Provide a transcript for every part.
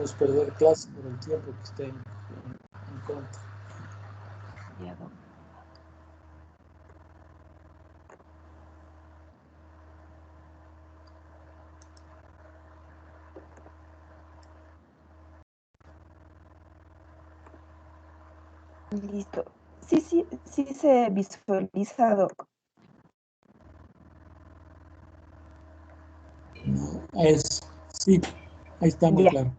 hacemos perder clases por el tiempo que esté en contra. Ya, doc. Listo. Sí se visualiza, doc. Sí, ahí está muy Ya, claro.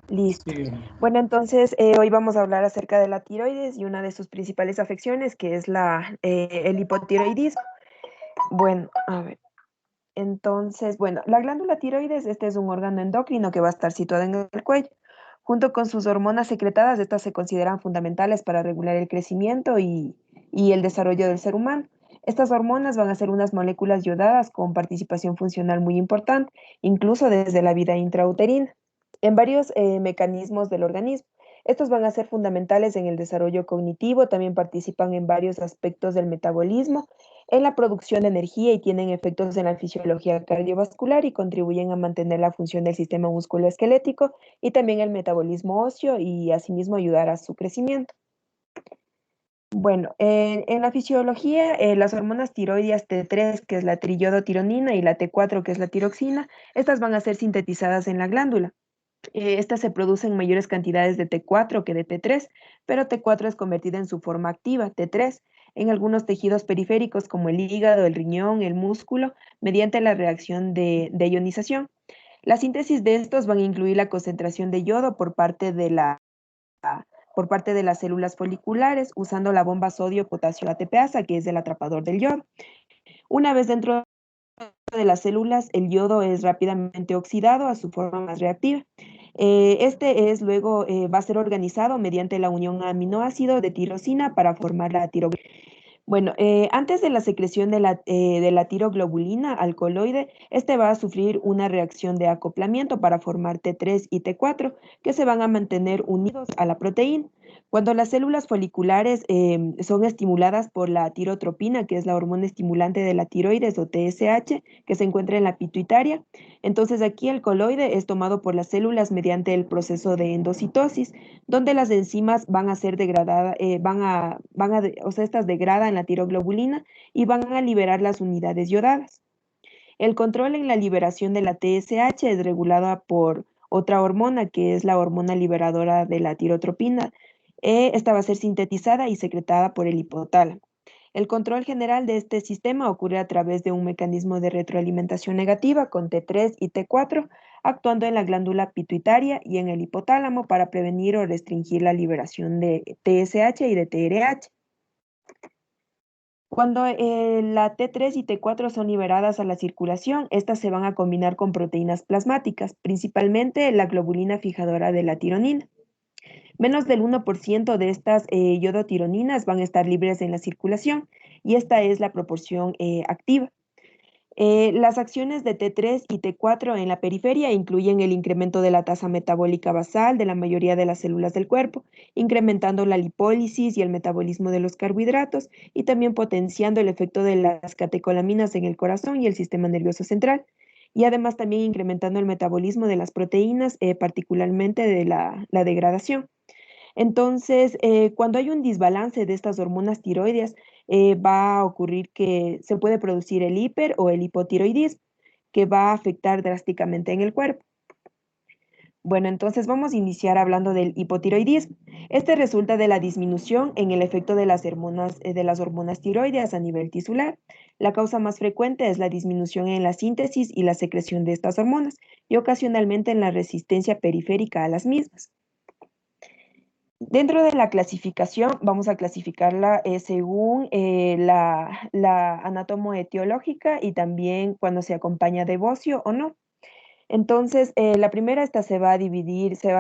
listo. Sí, Bueno, entonces hoy vamos a hablar acerca de la tiroides y una de sus principales afecciones, que es el hipotiroidismo. Bueno, a ver. Entonces, bueno, la glándula tiroides, este es un órgano endocrino que va a estar situado en el cuello. Junto con sus hormonas secretadas, estas se consideran fundamentales para regular el crecimiento y el desarrollo del ser humano. Estas hormonas van a ser unas moléculas yodadas con participación funcional muy importante, incluso desde la vida intrauterina, en varios mecanismos del organismo. Estos van a ser fundamentales en el desarrollo cognitivo, también participan en varios aspectos del metabolismo, en la producción de energía y tienen efectos en la fisiología cardiovascular y contribuyen a mantener la función del sistema musculoesquelético y también el metabolismo óseo y asimismo ayudar a su crecimiento. Bueno, en la fisiología, las hormonas tiroideas T3, que es la triiodotironina, y la T4, que es la tiroxina, estas van a ser sintetizadas en la glándula. Estas se producen en mayores cantidades de T4 que de T3, pero T4 es convertida en su forma activa, T3, en algunos tejidos periféricos como el hígado, el riñón, el músculo, mediante la reacción de ionización. La síntesis de estos van a incluir la concentración de yodo por parte de las células foliculares, usando la bomba sodio-potasio ATPasa, que es el atrapador del yodo. Una vez dentro de las células, el yodo es rápidamente oxidado a su forma más reactiva. Luego va a ser organizado mediante la unión aminoácido de tirosina para formar la tiroglobulina. Bueno, antes de la secreción de la tiroglobulina alcaloide, este va a sufrir una reacción de acoplamiento para formar T3 y T4, que se van a mantener unidos a la proteína. Cuando las células foliculares son estimuladas por la tirotropina, que es la hormona estimulante de la tiroides o TSH, que se encuentra en la pituitaria, entonces aquí el coloide es tomado por las células mediante el proceso de endocitosis, donde las enzimas van a ser degradadas, o sea, estas degradan la tiroglobulina y van a liberar las unidades yodadas. El control en la liberación de la TSH es regulada por otra hormona, que es la hormona liberadora de la tirotropina. Esta va a ser sintetizada y secretada por el hipotálamo. El control general de este sistema ocurre a través de un mecanismo de retroalimentación negativa con T3 y T4, actuando en la glándula pituitaria y en el hipotálamo para prevenir o restringir la liberación de TSH y de TRH. Cuando la T3 y T4 son liberadas a la circulación, estas se van a combinar con proteínas plasmáticas, principalmente la globulina fijadora de la tironina. Menos del 1% de estas yodotironinas van a estar libres en la circulación y esta es la proporción activa. Las acciones de T3 y T4 en la periferia incluyen el incremento de la tasa metabólica basal de la mayoría de las células del cuerpo, incrementando la lipólisis y el metabolismo de los carbohidratos y también potenciando el efecto de las catecolaminas en el corazón y el sistema nervioso central. Y además también incrementando el metabolismo de las proteínas, particularmente de la degradación. Entonces, cuando hay un desbalance de estas hormonas tiroideas, va a ocurrir que se puede producir el hiper o el hipotiroidismo, que va a afectar drásticamente en el cuerpo. Bueno, entonces vamos a iniciar hablando del hipotiroidismo. Este resulta de la disminución en el efecto de las hormonas tiroideas a nivel tisular. La causa más frecuente es la disminución en la síntesis y la secreción de estas hormonas y ocasionalmente en la resistencia periférica a las mismas. Dentro de la clasificación, vamos a clasificarla según la anatomoetiológica y también cuando se acompaña de bocio o no. Entonces, la primera, esta se va a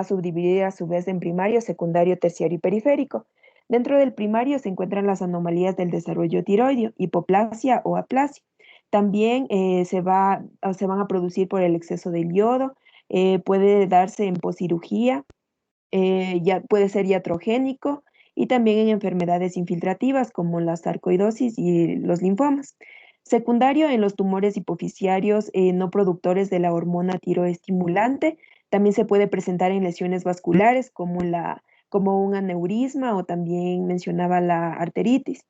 subdividir a su vez en primario, secundario, terciario y periférico. Dentro del primario se encuentran las anomalías del desarrollo tiroideo, hipoplasia o aplasia. También se van a producir por el exceso de yodo, puede darse en poscirugía, ya puede ser iatrogénico y también en enfermedades infiltrativas como la sarcoidosis y los linfomas. Secundario en los tumores hipofisiarios no productores de la hormona tiroestimulante. También se puede presentar en lesiones vasculares como un aneurisma o también mencionaba la arteritis.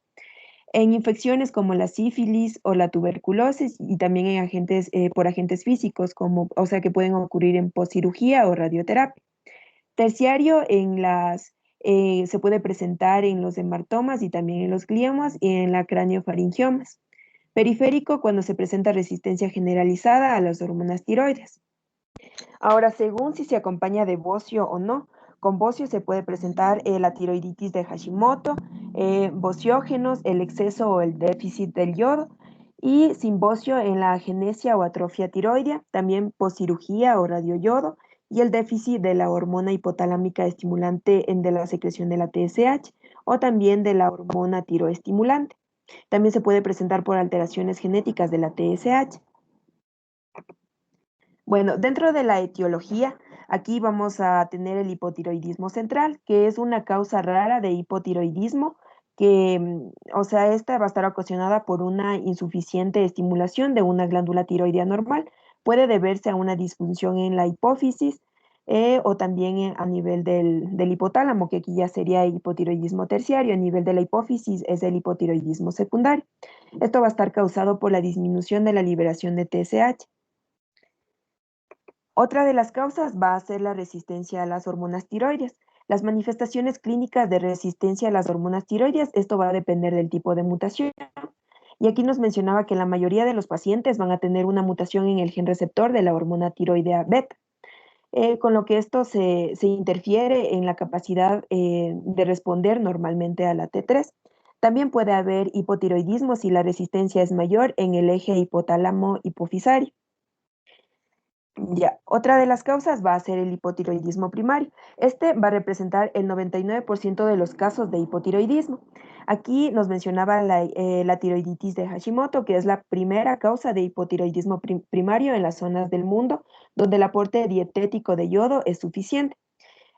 En infecciones como la sífilis o la tuberculosis y también en por agentes físicos, o sea, que pueden ocurrir en postcirugía o radioterapia. Terciario se puede presentar en los hemartomas y también en los gliomas y en la craniofaringiomas. Periférico cuando se presenta resistencia generalizada a las hormonas tiroides. Ahora, según si se acompaña de bocio o no, con bocio se puede presentar la tiroiditis de Hashimoto, bociógenos, el exceso o el déficit del yodo, y sin bocio en la agenesia o atrofia tiroidea, también poscirugía o radioyodo, y el déficit de la hormona hipotalámica estimulante de la secreción de la TSH o también de la hormona tiroestimulante. También se puede presentar por alteraciones genéticas de la TSH. Bueno, dentro de la etiología, aquí vamos a tener el hipotiroidismo central, que es una causa rara de hipotiroidismo, o sea, esta va a estar ocasionada por una insuficiente estimulación de una glándula tiroidea normal. Puede deberse a una disfunción en la hipófisis o también a nivel del hipotálamo, que aquí ya sería hipotiroidismo terciario. A nivel de la hipófisis es el hipotiroidismo secundario. Esto va a estar causado por la disminución de la liberación de TSH. Otra de las causas va a ser la resistencia a las hormonas tiroides. Las manifestaciones clínicas de resistencia a las hormonas tiroides, esto va a depender del tipo de mutación. Y aquí nos mencionaba que la mayoría de los pacientes van a tener una mutación en el gen receptor de la hormona tiroidea beta, con lo que esto se interfiere en la capacidad de responder normalmente a la T3. También puede haber hipotiroidismo si la resistencia es mayor en el eje hipotálamo hipofisario. Ya, otra de las causas va a ser el hipotiroidismo primario. Este va a representar el 99% de los casos de hipotiroidismo. Aquí nos mencionaba la tiroiditis de Hashimoto, que es la primera causa de hipotiroidismo primario en las zonas del mundo donde el aporte dietético de yodo es suficiente.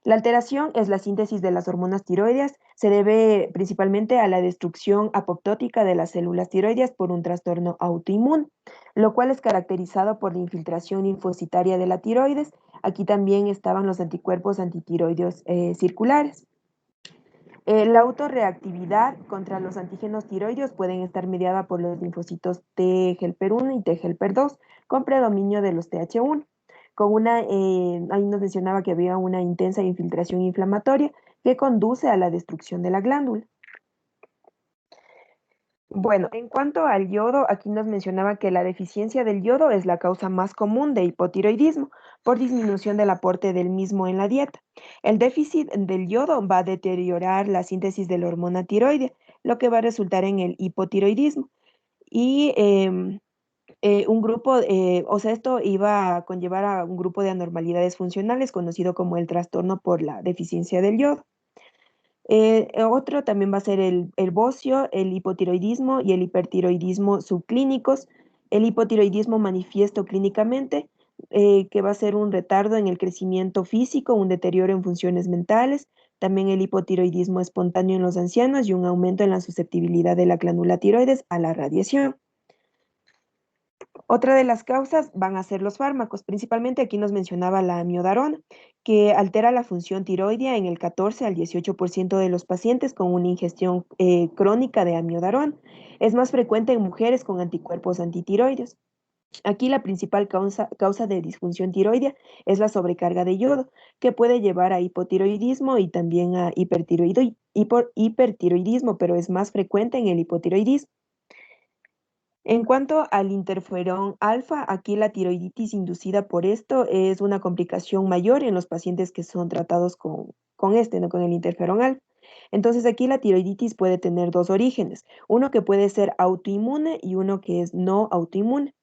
La alteración es la síntesis de las hormonas tiroideas. Se debe principalmente a la destrucción apoptótica de las células tiroideas por un trastorno autoinmune, lo cual es caracterizado por la infiltración linfocitaria de la tiroides. Aquí también estaban los anticuerpos antitiroideos circulares. La autorreactividad contra los antígenos tiroideos pueden estar mediada por los linfocitos T helper 1 y T helper 2, con predominio de los TH1. Ahí nos mencionaba que había una intensa infiltración inflamatoria que conduce a la destrucción de la glándula. Bueno, en cuanto al yodo, aquí nos mencionaba que la deficiencia del yodo es la causa más común de hipotiroidismo por disminución del aporte del mismo en la dieta. El déficit del yodo va a deteriorar la síntesis de la hormona tiroidea, lo que va a resultar en el hipotiroidismo. Y o sea, esto iba a conllevar a un grupo de anormalidades funcionales conocido como el trastorno por la deficiencia del yodo. Otro también va a ser el bocio, el hipotiroidismo y el hipertiroidismo subclínicos. El hipotiroidismo manifiesto clínicamente, que va a ser un retardo en el crecimiento físico, un deterioro en funciones mentales, también el hipotiroidismo espontáneo en los ancianos y un aumento en la susceptibilidad de la glándula tiroides a la radiación. Otra de las causas van a ser los fármacos, principalmente aquí nos mencionaba la amiodarona, que altera la función tiroidea en el 14 al 18% de los pacientes con una ingestión crónica de amiodarona. Es más frecuente en mujeres con anticuerpos antitiroideos. Aquí la principal causa de disfunción tiroidea es la sobrecarga de yodo, que puede llevar a hipotiroidismo y también a hipertiroidismo, pero es más frecuente en el hipotiroidismo. En cuanto al interferón alfa, aquí la tiroiditis inducida por esto es una complicación mayor en los pacientes que son tratados con ¿no? Con el interferón alfa. Entonces aquí la tiroiditis puede tener dos orígenes, uno que puede ser autoinmune y uno que es no autoinmune.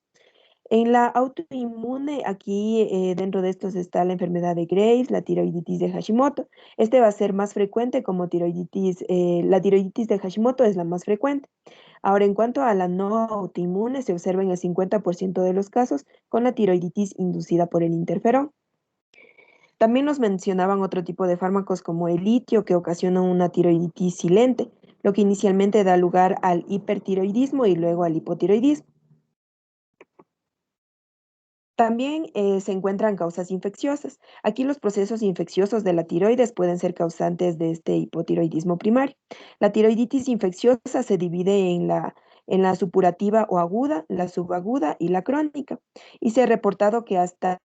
En la autoinmune, aquí dentro de estos está la enfermedad de Graves, la tiroiditis de Hashimoto. Este va a ser más frecuente como la tiroiditis de Hashimoto es la más frecuente. Ahora, en cuanto a la no autoinmune, se observa en el 50% de los casos con la tiroiditis inducida por el interferón. También nos mencionaban otro tipo de fármacos como el litio, que ocasiona una tiroiditis silente, lo que inicialmente da lugar al hipertiroidismo y luego al hipotiroidismo. También se encuentran causas infecciosas. Aquí los procesos infecciosos de la tiroides pueden ser causantes de este hipotiroidismo primario. La tiroiditis infecciosa se divide en la supurativa o aguda, la subaguda y la crónica. Y se ha reportado que hasta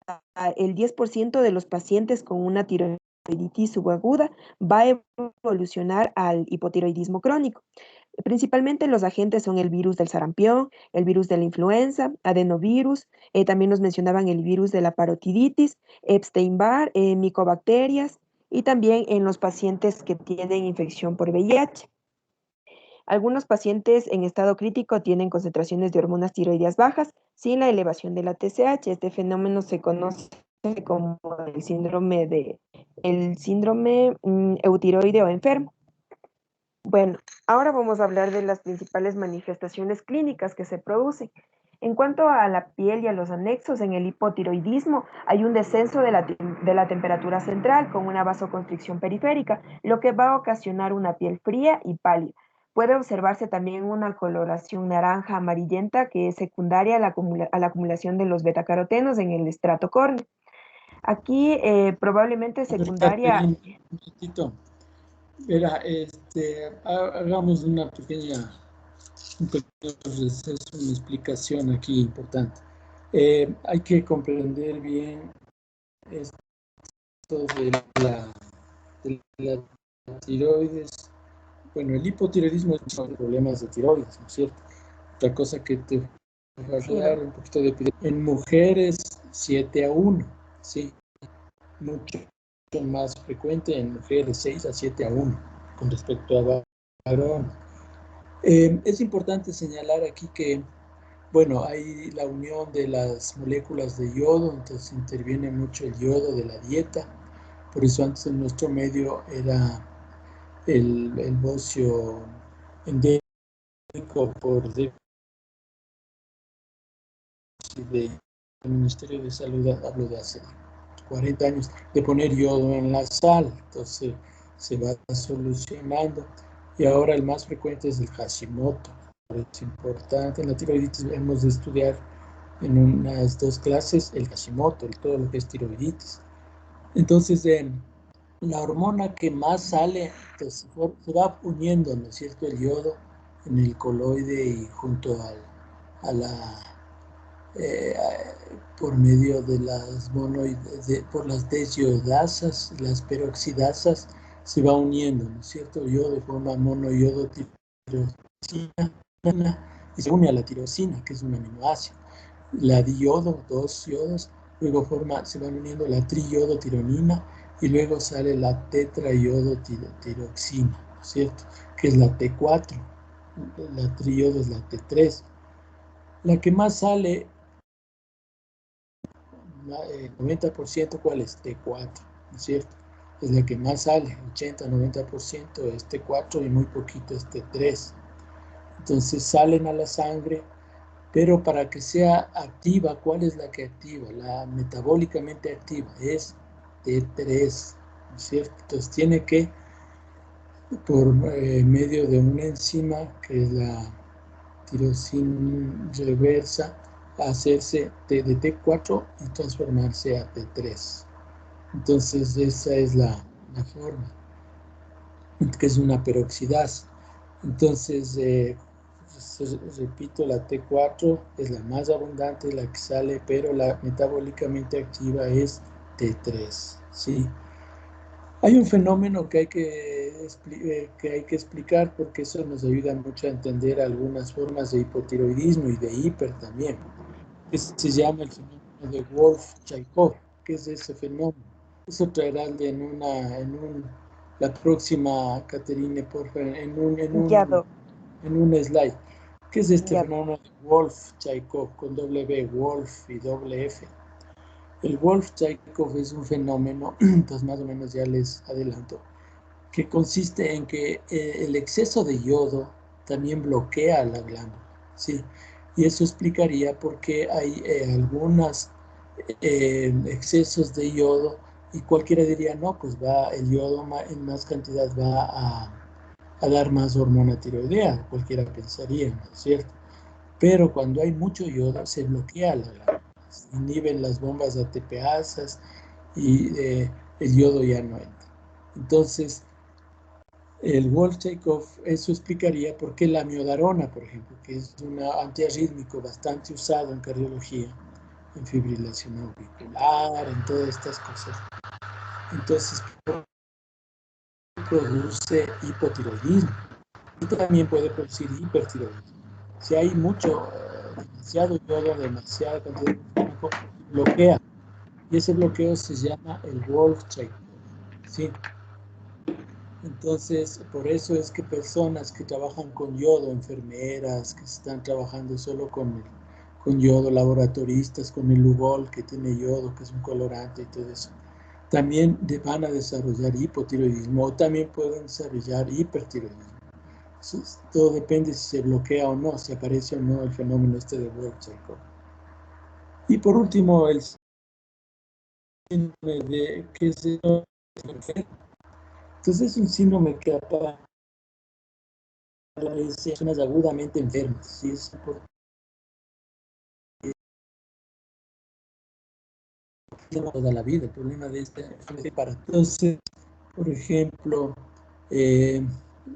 el 10% de los pacientes con una tiroiditis subaguda va a evolucionar al hipotiroidismo crónico. Principalmente los agentes son el virus del sarampión, el virus de la influenza, adenovirus, también nos mencionaban el virus de la parotiditis, Epstein-Barr, micobacterias y también en los pacientes que tienen infección por VIH. Algunos pacientes en estado crítico tienen concentraciones de hormonas tiroideas bajas sin la elevación de la TSH. Este fenómeno se conoce como el síndrome eutiroideo enfermo. Bueno, ahora vamos a hablar de las principales manifestaciones clínicas que se producen. En cuanto a la piel y a los anexos, en el hipotiroidismo hay un descenso de la temperatura central con una vasoconstricción periférica, lo que va a ocasionar una piel fría y pálida. Puede observarse también una coloración naranja amarillenta que es secundaria a la acumulación de los betacarotenos en el estrato córneo. Aquí probablemente A ver, secundaria. Catherine, un ratito. Verá, hagamos un pequeño receso, una explicación aquí importante. Hay que comprender bien esto de la tiroides. Bueno, el hipotiroidismo son problemas de tiroides, ¿no es cierto? Otra cosa que te voy a Sí, hablar ¿no? un poquito de en mujeres 7-1, sí, mucho más frecuente en mujeres 6-7-1 con respecto a varones. Es importante señalar aquí que, bueno, hay la unión de las moléculas de yodo, entonces interviene mucho el yodo de la dieta. Por eso antes en nuestro medio era el bocio endémico por déficit del Ministerio de Salud, hablo de hace 40 años, de poner yodo en la sal. Entonces se va solucionando. Y ahora el más frecuente es el Hashimoto. Es importante, en la tiroiditis hemos de estudiar en unas 2 clases el Hashimoto, todo lo que es tiroiditis. Entonces, la hormona que más sale, entonces, se va uniendo, ¿no es cierto?, el yodo en el coloide y junto a la, eh, por medio de las por las desiodasas, las peroxidasas, se va uniendo, ¿no es cierto?, el yodo forma monoyodo tirosina y se une a la tirosina, que es un aminoácido. La diodo, 2 yodos, luego se van uniendo la triyodotironina y luego sale la tetrayodotiroxina, ¿no es cierto? Que es la T4, la triyodo es la T3. La que más sale, 90%, ¿cuál es? T4, ¿no es cierto? Es la que más sale, 80-90% es T4 y muy poquito es T3. Entonces salen a la sangre, pero para que sea activa, ¿cuál es la que activa? La metabólicamente activa es T3, ¿no es cierto? Entonces tiene que, por medio de una enzima, que es la tirosina reversa, hacerse de T4 y transformarse a T3. Entonces esa es la forma, que es una peroxidasa. Entonces, repito, la T4 es la más abundante, la que sale, pero la metabólicamente activa es T3, ¿sí? Hay un fenómeno que hay que explicar porque eso nos ayuda mucho a entender algunas formas de hipotiroidismo y de hiper también, que se llama el fenómeno de Wolff-Chaikoff. ¿Qué es ese fenómeno? Eso traerá la próxima, Caterine, por favor, Ya, doc, en un slide. ¿Qué es este ya, doc. fenómeno de Wolff-Chaikoff con W, Wolf y doble F? El Wolff-Chaikoff es un fenómeno, entonces más o menos ya les adelanto, que consiste en que el exceso de yodo también bloquea la glándula, ¿sí? Y eso explicaría por qué hay algunos excesos de yodo y cualquiera diría, no, pues el yodo en más cantidad va a dar más hormona tiroidea, cualquiera pensaría, ¿no es cierto? Pero cuando hay mucho yodo se bloquea la glándula, se inhiben las bombas ATPasas y el yodo ya no entra. Entonces, el Wolff-Chaikoff, eso explicaría por qué la miodarona, por ejemplo, que es un antiarrítmico bastante usado en cardiología, en fibrilación auricular, en todas estas cosas. Entonces, produce hipotiroidismo y también puede producir hipertiroidismo. Si hay mucho, demasiado yodo, demasiada cantidad de fármaco, bloquea. Y ese bloqueo se llama el Wolff-Chaikoff, ¿sí? Entonces, por eso es que personas que trabajan con yodo, enfermeras que están trabajando solo con yodo, laboratoristas, con el Lugol que tiene yodo, que es un colorante y todo eso, también van a desarrollar hipotiroidismo o también pueden desarrollar hipertiroidismo. Todo depende si se bloquea o no, si aparece o no el fenómeno este de Wolff-Chaikoff. Y por último, el síndrome de que se entonces es un síndrome que aparece personas agudamente enfermas, ¿sí? Es por toda la vida. El problema de esta es para entonces, por ejemplo, eh,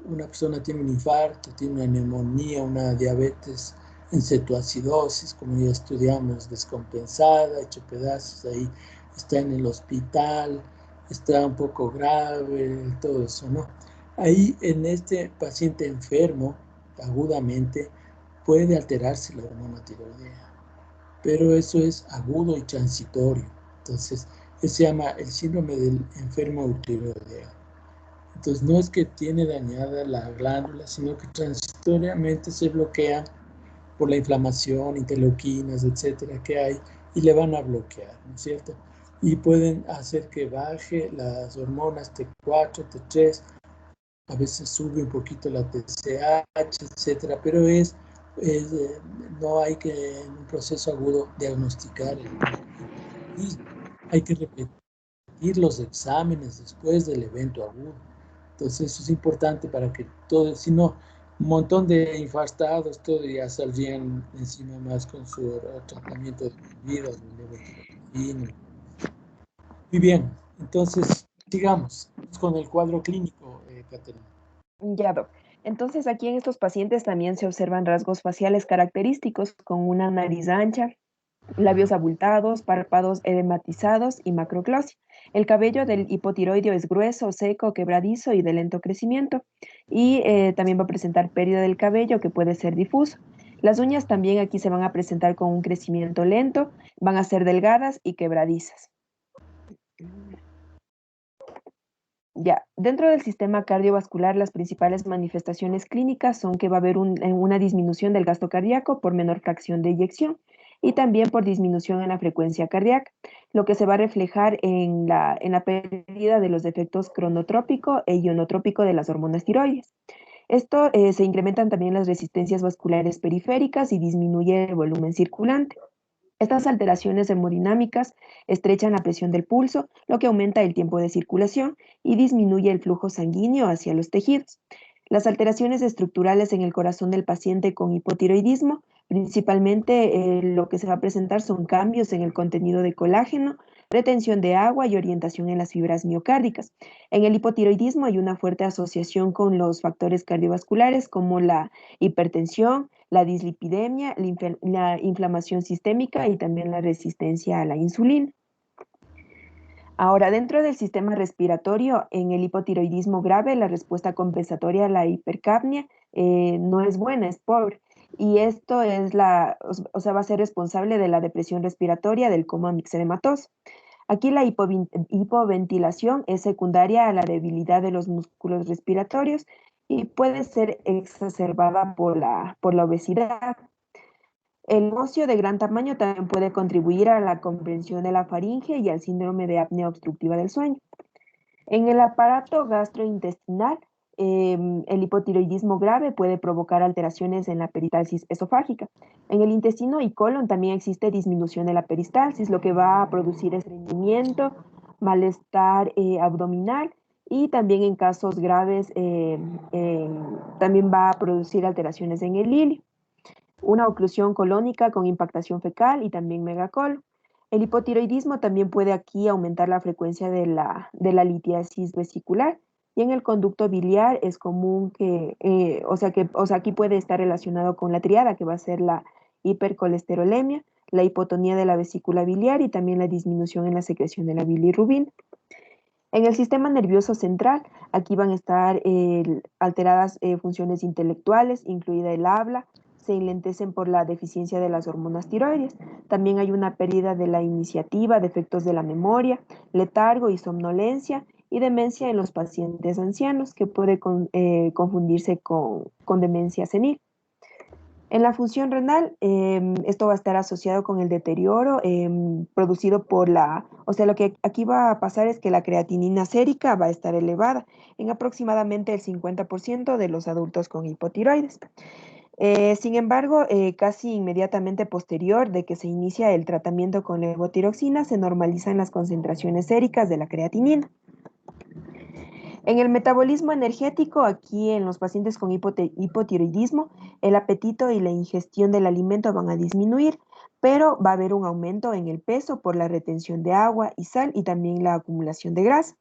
una persona tiene un infarto, tiene una neumonía, una diabetes en cetoacidosis, como ya estudiamos, descompensada, hecho pedazos, ahí está en el hospital, está un poco grave, todo eso, ¿no? Ahí en este paciente enfermo, agudamente, puede alterarse la hormona tiroidea, pero eso es agudo y transitorio. Entonces, se llama el síndrome del enfermo tiroideo. Entonces, no es que tiene dañada la glándula, sino que transitoriamente se bloquea por la inflamación, interleuquinas, etcétera, que hay, y le van a bloquear, ¿no es cierto? Y pueden hacer que baje las hormonas T4, T3, a veces sube un poquito la TSH, etcétera, pero es no hay que en un proceso agudo diagnosticar el mismo. Hay que repetir los exámenes después del evento agudo. Entonces eso es importante para que todo, si no, un montón de infartados, todo ya saldrían encima más con su tratamiento de vida, muy bien, entonces sigamos con el cuadro clínico, Caterina. Ya, Doc. Entonces, aquí en estos pacientes también se observan rasgos faciales característicos con una nariz ancha, labios abultados, párpados edematizados y macroclosia. El cabello del hipotiroideo es grueso, seco, quebradizo y de lento crecimiento. Y también va a presentar pérdida del cabello que puede ser difuso. Las uñas también aquí se van a presentar con un crecimiento lento, van a ser delgadas y quebradizas. Ya, dentro del sistema cardiovascular, las principales manifestaciones clínicas son que va a haber una disminución del gasto cardíaco por menor fracción de eyección y también por disminución en la frecuencia cardíaca, lo que se va a reflejar en la pérdida de los efectos cronotrópico e ionotrópico de las hormonas tiroides. Esto se incrementan también las resistencias vasculares periféricas y disminuye el volumen circulante. Estas alteraciones hemodinámicas estrechan la presión del pulso, lo que aumenta el tiempo de circulación y disminuye el flujo sanguíneo hacia los tejidos. Las alteraciones estructurales en el corazón del paciente con hipotiroidismo, principalmente lo que se va a presentar son cambios en el contenido de colágeno, retención de agua y orientación en las fibras miocárdicas. En el hipotiroidismo hay una fuerte asociación con los factores cardiovasculares como la hipertensión, la dislipidemia, la inflamación sistémica y también la resistencia a la insulina. Ahora, dentro del sistema respiratorio, en el hipotiroidismo grave, la respuesta compensatoria a la hipercapnia no es buena, es pobre. Y esto es o sea, va a ser responsable de la depresión respiratoria, del coma mixedematoso. Aquí la hipoventilación es secundaria a la debilidad de los músculos respiratorios y puede ser exacerbada por la obesidad. El ocio de gran tamaño también puede contribuir a la comprensión de la faringe y al síndrome de apnea obstructiva del sueño. En el aparato gastrointestinal, el hipotiroidismo grave puede provocar alteraciones en la peristalsis esofágica. En el intestino y colon también existe disminución de la peristalsis, lo que va a producir estreñimiento, malestar abdominal Y también en casos graves también va a producir alteraciones en el hilio, una oclusión colónica con impactación fecal y también megacolo. El hipotiroidismo también puede aquí aumentar la frecuencia de la litiasis vesicular, y en el conducto biliar es común que aquí puede estar relacionado con la triada, que va a ser la hipercolesterolemia, la hipotonía de la vesícula biliar y también la disminución en la secreción de la bilirrubina. En el sistema nervioso central, aquí van a estar alteradas funciones intelectuales, incluida el habla, se enlentecen por la deficiencia de las hormonas tiroides. También hay una pérdida de la iniciativa, defectos de la memoria, letargo y somnolencia y demencia en los pacientes ancianos, que puede confundirse con demencia senil. En la función renal, esto va a estar asociado con el deterioro producido o sea, lo que aquí va a pasar es que la creatinina sérica va a estar elevada en aproximadamente el 50% de los adultos con hipotiroides. Sin embargo, casi inmediatamente posterior de que se inicia el tratamiento con levotiroxina, se normalizan las concentraciones séricas de la creatinina. En el metabolismo energético, aquí en los pacientes con hipotiroidismo, el apetito y la ingestión del alimento van a disminuir, pero va a haber un aumento en el peso por la retención de agua y sal y también la acumulación de grasa.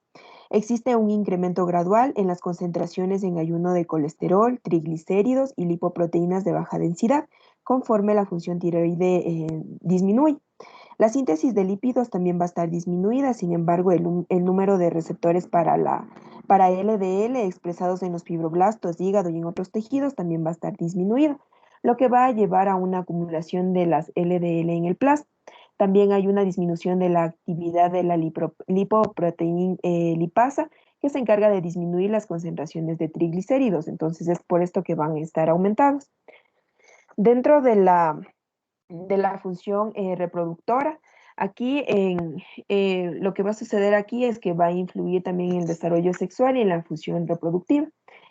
Existe un incremento gradual en las concentraciones en ayuno de colesterol, triglicéridos y lipoproteínas de baja densidad, conforme la función tiroide disminuye. La síntesis de lípidos también va a estar disminuida, sin embargo, el número de receptores para LDL expresados en los fibroblastos, hígado y en otros tejidos también va a estar disminuido, lo que va a llevar a una acumulación de las LDL en el plasma. También hay una disminución de la actividad de la lipoproteína lipasa, que se encarga de disminuir las concentraciones de triglicéridos. Entonces es por esto que van a estar aumentados. Dentro de la función reproductora, aquí lo que va a suceder aquí es que va a influir también en el desarrollo sexual y en la función reproductiva.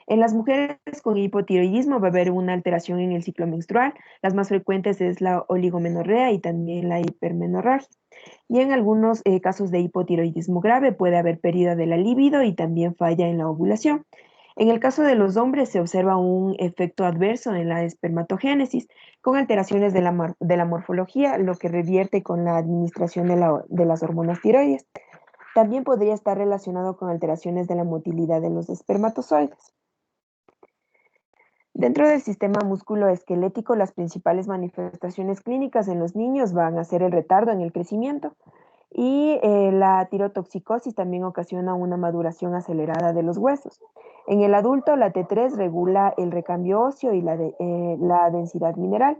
En las mujeres con hipotiroidismo va a haber una alteración en el ciclo menstrual. Las más frecuentes es la oligomenorrea y también la hipermenorragia. Y en algunos casos de hipotiroidismo grave puede haber pérdida de la libido y también falla en la ovulación. En el caso de los hombres se observa un efecto adverso en la espermatogénesis, con alteraciones de la morfología, lo que revierte con la administración de las hormonas tiroides. También podría estar relacionado con alteraciones de la motilidad de los espermatozoides. Dentro del sistema musculoesquelético, las principales manifestaciones clínicas en los niños van a ser el retardo en el crecimiento, y la tirotoxicosis también ocasiona una maduración acelerada de los huesos. En el adulto, la T3 regula el recambio óseo y la densidad mineral.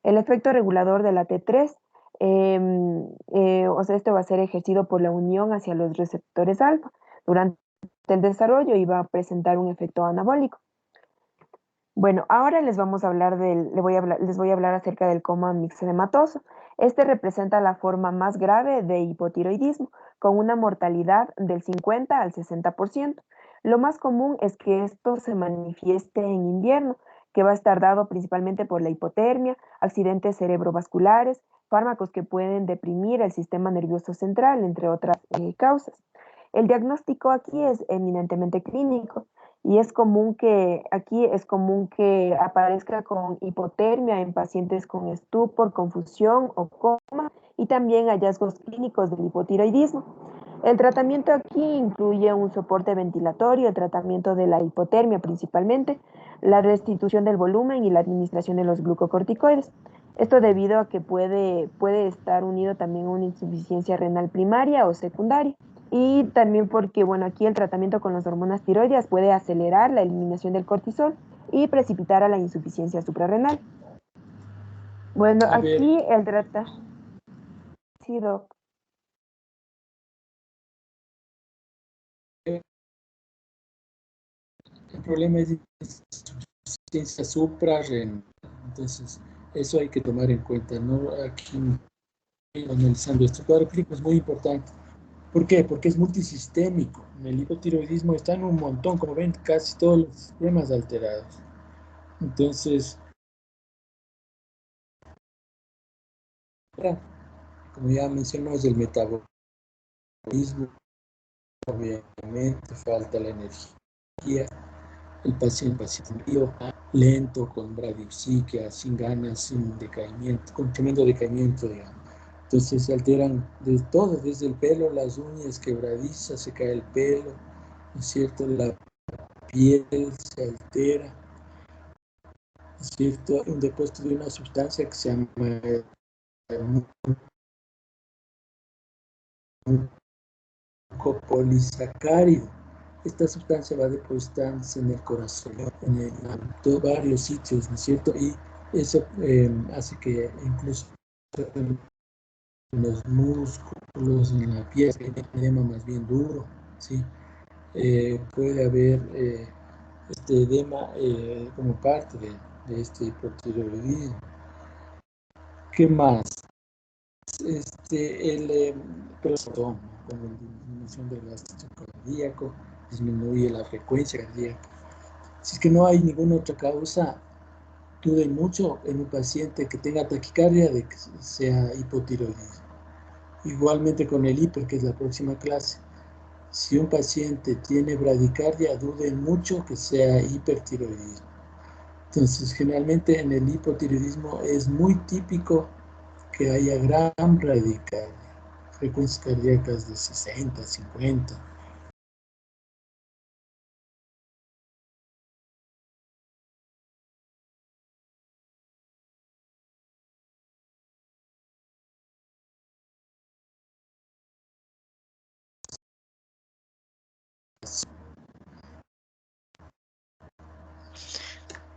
El efecto regulador de la T3, o sea, esto va a ser ejercido por la unión hacia los receptores alfa durante el desarrollo y va a presentar un efecto anabólico. Bueno, ahora les voy a hablar acerca del coma mixedematoso. Este representa la forma más grave de hipotiroidismo, con una mortalidad del 50 al 60%. Lo más común es que esto se manifieste en invierno, que va a estar dado principalmente por la hipotermia, accidentes cerebrovasculares, fármacos que pueden deprimir el sistema nervioso central, entre otras causas. El diagnóstico aquí es eminentemente clínico. Y es común que aparezca con hipotermia en pacientes con estupor, confusión o coma, y también hallazgos clínicos del hipotiroidismo. El tratamiento aquí incluye un soporte ventilatorio, el tratamiento de la hipotermia principalmente, la restitución del volumen y la administración de los glucocorticoides. Esto debido a que puede estar unido también a una insuficiencia renal primaria o secundaria. Y también porque, bueno, aquí el tratamiento con las hormonas tiroideas puede acelerar la eliminación del cortisol y precipitar a la insuficiencia suprarrenal. Bueno, A ver, aquí el tratamiento... Sí, doc. el problema es insuficiencia suprarrenal. Entonces, eso hay que tomar en cuenta, ¿no? Aquí analizando esto. Claro, clínico es muy importante. ¿Por qué? Porque es multisistémico. En el hipotiroidismo están un montón, como ven, casi todos los sistemas alterados. Entonces, como ya mencionamos, el metabolismo, obviamente falta la energía, el paciente frío, lento, con bradiopsiquia, sin ganas, sin decaimiento, con tremendo decaimiento, digamos. Entonces se alteran de todo, desde el pelo, las uñas quebradizas, se cae el pelo, ¿no es cierto? La piel se altera, ¿no es cierto? Un depuesto de una sustancia que se llama mucopolisacárido. Esta sustancia va depositándose en el corazón, en varios sitios, ¿no es cierto? Y eso hace que incluso en los músculos, en la piel, el edema más bien duro, ¿sí? Puede haber este edema como parte de este hipotiroidismo. ¿Qué más? Con la disminución del gasto cardíaco, disminuye la frecuencia cardíaca. Si es que no hay ninguna otra causa, dude mucho en un paciente que tenga taquicardia de que sea hipotiroidismo. Igualmente con el hiper, que es la próxima clase. Si un paciente tiene bradicardia, duden mucho que sea hipertiroidismo. Entonces, generalmente en el hipotiroidismo es muy típico que haya gran bradicardia, frecuencias cardíacas de 60, 50.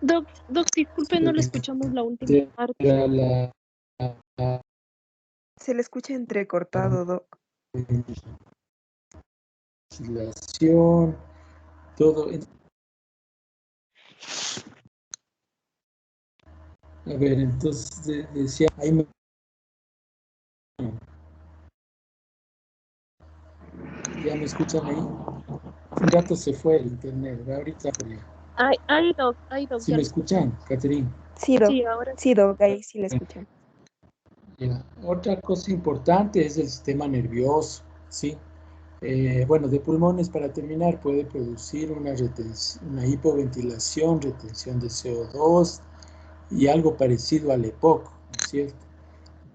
Doc, disculpe, no le escuchamos la última parte. Se le escucha entrecortado, Doc. Legislación, todo. A ver, entonces decía, ahí ya me escuchan ahí. Un rato se fue el internet, ahorita. Doc, ¿Sí ya me le escucho. escuchan, Catherine? Sí, Doc. Sí, ahora Sí, Doc, ahí sí le escuchan. Ya. Otra cosa importante es el sistema nervioso, ¿sí? Bueno, de pulmones, para terminar, puede producir una hipoventilación, retención de CO2 y algo parecido al EPOC, ¿no es cierto?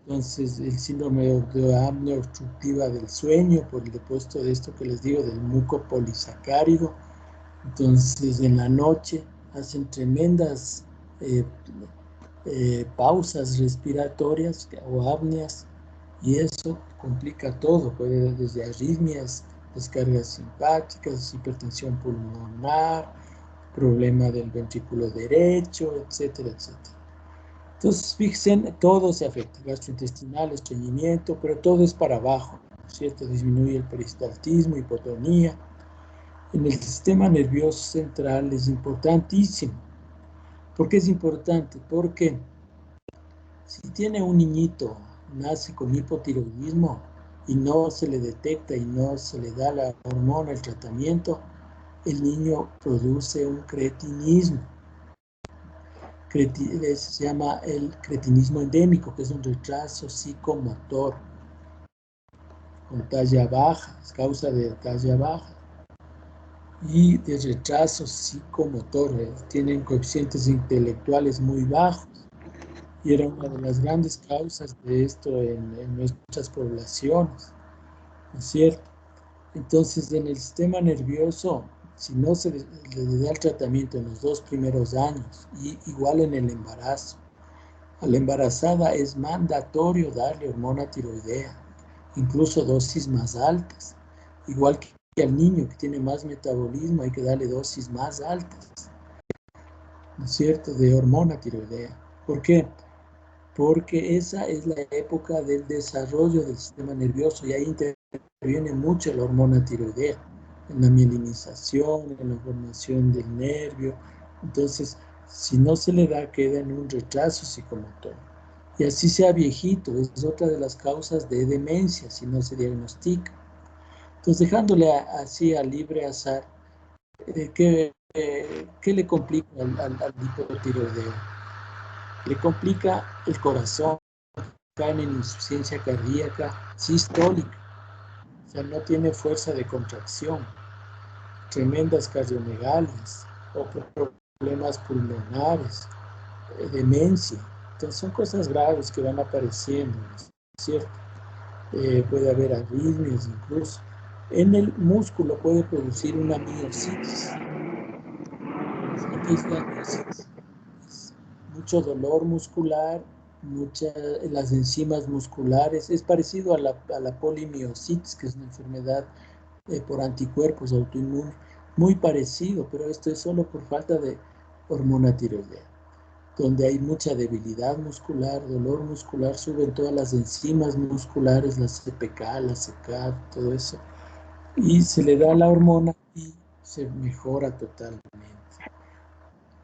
Entonces, el síndrome de apnea obstructiva del sueño, por el depósito de esto que les digo, del muco polisacárido. Entonces, en la noche hacen tremendas eh, pausas respiratorias o apneas, y eso complica todo, puede haber desde arritmias, descargas simpáticas, hipertensión pulmonar, problema del ventrículo derecho, etcétera, etcétera. Entonces, fíjense, todo se afecta, gastrointestinal, estreñimiento, pero todo es para abajo, ¿cierto? Disminuye el peristaltismo, hipotonía. En el sistema nervioso central es importantísimo. ¿Por qué es importante? Porque si tiene un niñito, nace con hipotiroidismo y no se le detecta y no se le da la hormona, el tratamiento, el niño produce un cretinismo. Se llama el cretinismo endémico, que es un retraso psicomotor con talla baja, es causa de talla baja y de retraso psicomotor. Tienen coeficientes intelectuales muy bajos. Y era una de las grandes causas de esto en nuestras poblaciones, ¿no es cierto? Entonces, en el sistema nervioso, si no se le da el tratamiento en los 2 primeros años, y igual en el embarazo, a la embarazada es mandatorio darle hormona tiroidea, incluso dosis más altas, igual que al niño que tiene más metabolismo, hay que darle dosis más altas, ¿no es cierto?, de hormona tiroidea. ¿Por qué? Porque esa es la época del desarrollo del sistema nervioso y ahí interviene mucho la hormona tiroidea, en la mielinización, en la formación del nervio. Entonces, si no se le da, queda en un retraso psicomotor. Y así sea viejito, es otra de las causas de demencia si no se diagnostica. Entonces, dejándole así a libre azar, ¿qué le complica al hipotiroideo? Le complica el corazón, caen en insuficiencia cardíaca sistólica. sea, no tiene fuerza de contracción, tremendas cardiomegalias o problemas pulmonares, demencia. Entonces son cosas graves que van apareciendo, ¿no es cierto? Puede haber arritmias incluso. En el músculo puede producir una miositis. ¿Qué es la miositis? Es mucho dolor muscular, las enzimas musculares. Es parecido a la polimiositis, que es una enfermedad por anticuerpos autoinmune. Muy parecido, pero esto es solo por falta de hormona tiroidea, donde hay mucha debilidad muscular, dolor muscular, suben todas las enzimas musculares, la CPK, la CK, todo eso, y se le da la hormona y se mejora totalmente.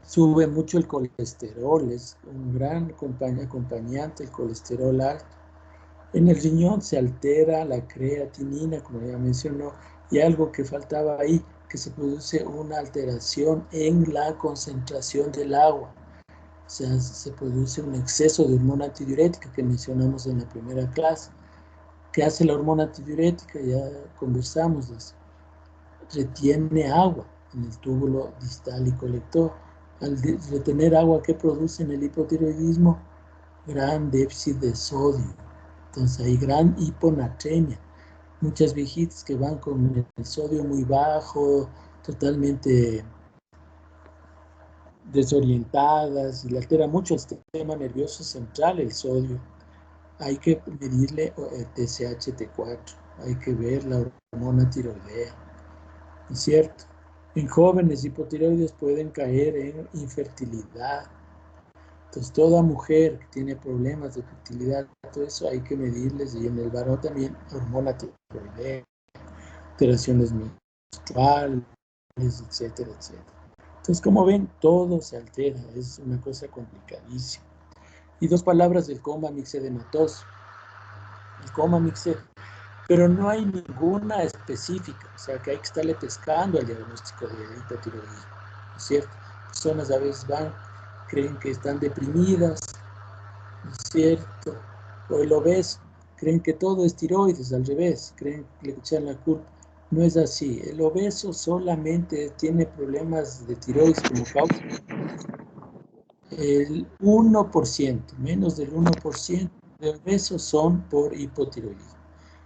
Sube mucho el colesterol, es un gran acompañante el colesterol alto. En el riñón se altera la creatinina, como ya mencionó, y algo que faltaba ahí, que se produce una alteración en la concentración del agua. O sea, se produce un exceso de hormona antidiurética que mencionamos en la primera clase. ¿Qué hace la hormona antidiurética? Ya conversamos de eso. Retiene agua en el túbulo distal y colector. Al retener agua, ¿qué produce en el hipotiroidismo? Gran déficit de sodio. Entonces hay gran hiponatremia. Muchas viejitas que van con el sodio muy bajo, totalmente desorientadas, y le altera mucho el sistema nervioso central el sodio. Hay que medirle el TSH-T4, hay que ver la hormona tiroidea, ¿es cierto? En jóvenes hipotiroides pueden caer en infertilidad. Entonces, toda mujer que tiene problemas de fertilidad, todo eso hay que medirles, y en el varón también hormona tiroidea, alteraciones menstruales, etcétera, etcétera. Entonces, como ven, todo se altera, es una cosa complicadísima. Y dos palabras del coma mixedematoso. El coma mixed, pero no hay ninguna específica, o sea que hay que estarle pescando al diagnóstico de hipotiroidismo, ¿no es cierto? Personas a veces van, creen que están deprimidas, ¿no es cierto? O el obeso, creen que todo es tiroides, al revés, creen que le echan la culpa. No es así, el obeso solamente tiene problemas de tiroides como causa. El 1%, menos del 1% de obesos son por hipotiroidismo.